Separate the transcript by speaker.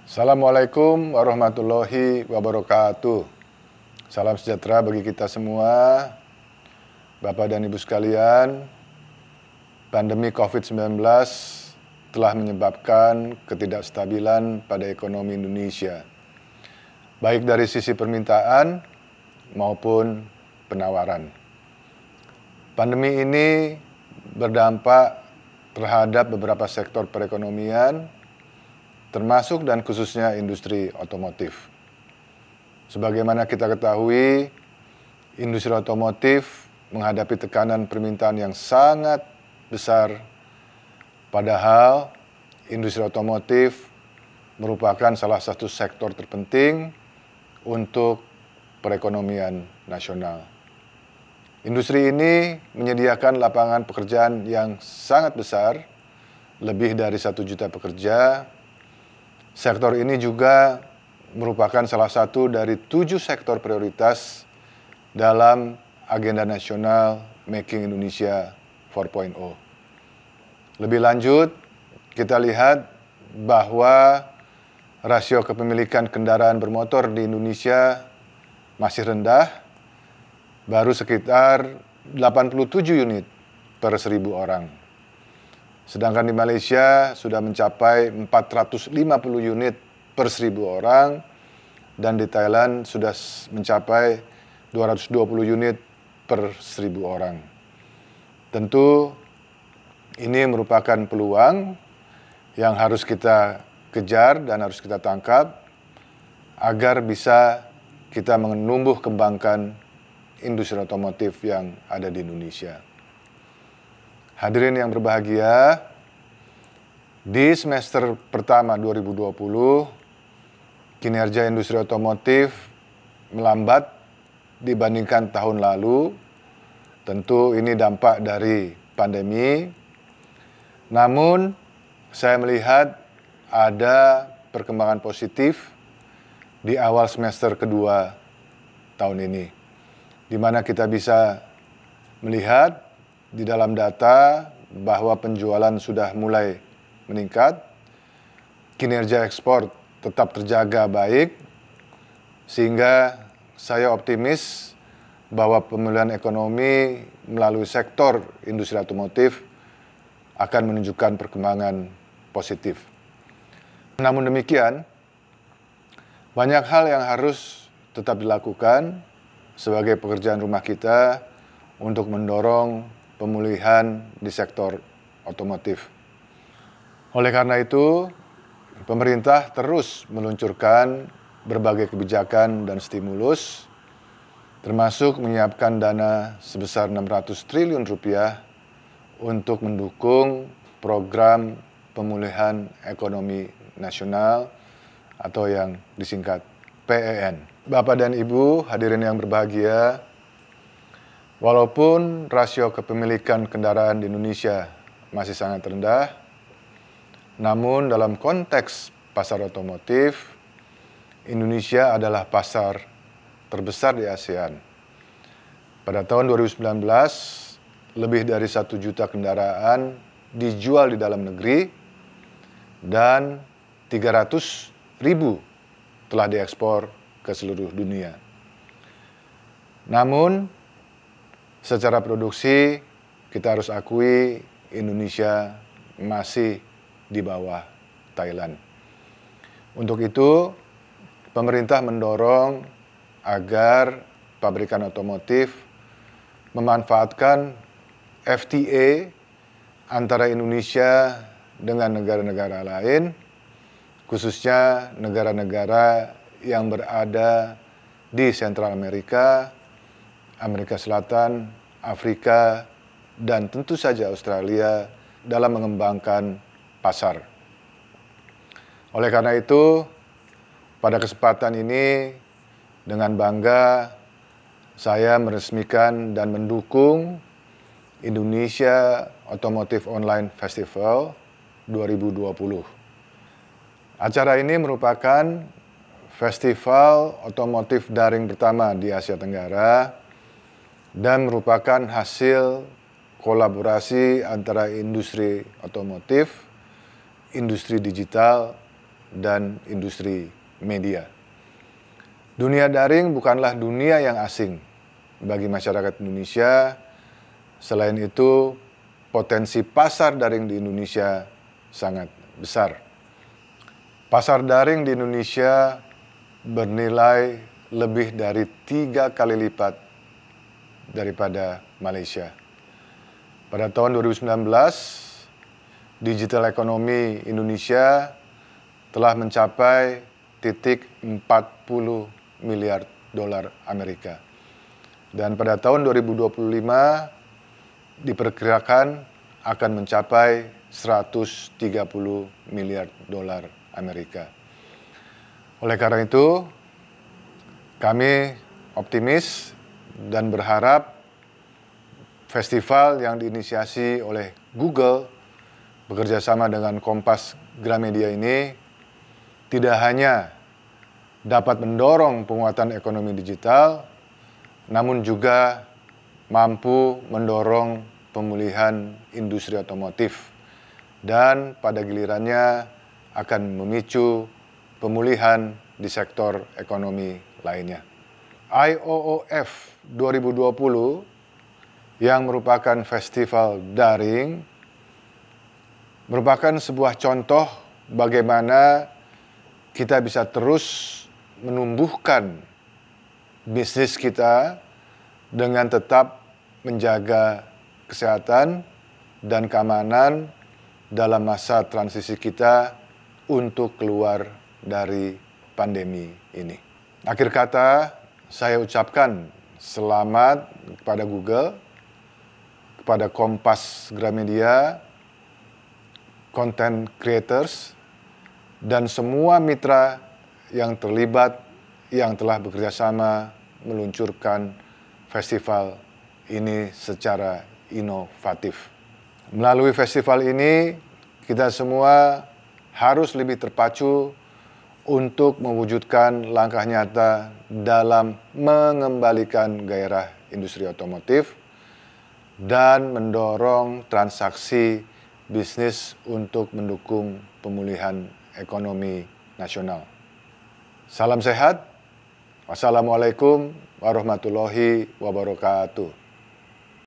Speaker 1: Assalamualaikum warahmatullahi wabarakatuh. Salam sejahtera bagi kita semua. Bapak dan Ibu sekalian, pandemi COVID-19 telah menyebabkan ketidakstabilan pada ekonomi Indonesia, baik dari sisi permintaan maupun penawaran. Pandemi ini berdampak terhadap beberapa sektor perekonomian, termasuk dan khususnya industri otomotif. Sebagaimana kita ketahui, industri otomotif menghadapi tekanan permintaan yang sangat besar, padahal industri otomotif merupakan salah satu sektor terpenting untuk perekonomian nasional. Industri ini menyediakan lapangan pekerjaan yang sangat besar, lebih dari 1 juta pekerja. Sektor ini juga merupakan salah satu dari 7 sektor prioritas dalam agenda nasional Making Indonesia 4.0. Lebih lanjut, kita lihat bahwa rasio kepemilikan kendaraan bermotor di Indonesia masih rendah, baru sekitar 87 unit per 1.000 orang. Sedangkan di Malaysia sudah mencapai 450 unit per 1.000 orang, dan di Thailand sudah mencapai 220 unit per 1.000 orang. Tentu ini merupakan peluang yang harus kita kejar dan harus kita tangkap agar bisa kita menumbuh kembangkan industri otomotif yang ada di Indonesia. Hadirin yang berbahagia, di semester pertama 2020, kinerja industri otomotif melambat dibandingkan tahun lalu. Tentu ini dampak dari pandemi. Namun, saya melihat ada perkembangan positif di awal semester kedua tahun ini, di mana kita bisa melihat di dalam data bahwa penjualan sudah mulai meningkat, kinerja ekspor tetap terjaga baik, sehingga saya optimis bahwa pemulihan ekonomi melalui sektor industri otomotif akan menunjukkan perkembangan positif. Namun demikian, banyak hal yang harus tetap dilakukan sebagai pekerjaan rumah kita untuk mendorong pemulihan di sektor otomotif. Oleh karena itu, pemerintah terus meluncurkan berbagai kebijakan dan stimulus, termasuk menyiapkan dana sebesar 600 triliun rupiah untuk mendukung program pemulihan ekonomi nasional atau yang disingkat PEN. Bapak dan Ibu hadirin yang berbahagia, walaupun rasio kepemilikan kendaraan di Indonesia masih sangat rendah, namun dalam konteks pasar otomotif, Indonesia adalah pasar terbesar di ASEAN. Pada tahun 2019, lebih dari 1 juta kendaraan dijual di dalam negeri dan 300.000 telah diekspor ke seluruh dunia. Namun, secara produksi, kita harus akui Indonesia masih di bawah Thailand. Untuk itu, pemerintah mendorong agar pabrikan otomotif memanfaatkan FTA antara Indonesia dengan negara-negara lain, khususnya negara-negara yang berada di Sentral Amerika, Amerika Selatan, Afrika, dan tentu saja Australia dalam mengembangkan pasar. Oleh karena itu, pada kesempatan ini dengan bangga saya meresmikan dan mendukung Indonesia Automotive Online Festival 2020. Acara ini merupakan festival otomotif daring pertama di Asia Tenggara dan merupakan hasil kolaborasi antara industri otomotif, industri digital, dan industri media. Dunia daring bukanlah dunia yang asing bagi masyarakat Indonesia. Selain itu, potensi pasar daring di Indonesia sangat besar. Pasar daring di Indonesia bernilai lebih dari 3 kali lipat daripada Malaysia. Pada tahun 2019, digital ekonomi Indonesia telah mencapai titik 40 miliar dolar Amerika. Dan pada tahun 2025 diperkirakan akan mencapai 130 miliar dolar Amerika. Oleh karena itu, kami optimis dan berharap festival yang diinisiasi oleh Google bekerja sama dengan Kompas Gramedia ini tidak hanya dapat mendorong penguatan ekonomi digital, namun juga mampu mendorong pemulihan industri otomotif dan pada gilirannya akan memicu pemulihan di sektor ekonomi lainnya. IOOF 2020 yang merupakan festival daring merupakan sebuah contoh bagaimana kita bisa terus menumbuhkan bisnis kita dengan tetap menjaga kesehatan dan keamanan dalam masa transisi kita untuk keluar dari pandemi ini. Akhir kata, saya ucapkan selamat kepada Google, kepada Kompas Gramedia, content creators, dan semua mitra yang terlibat yang telah bekerja sama meluncurkan festival ini secara inovatif. Melalui festival ini, kita semua harus lebih terpacu untuk mewujudkan langkah nyata dalam mengembalikan gairah industri otomotif dan mendorong transaksi bisnis untuk mendukung pemulihan ekonomi nasional. Salam sehat. Wassalamualaikum warahmatullahi wabarakatuh.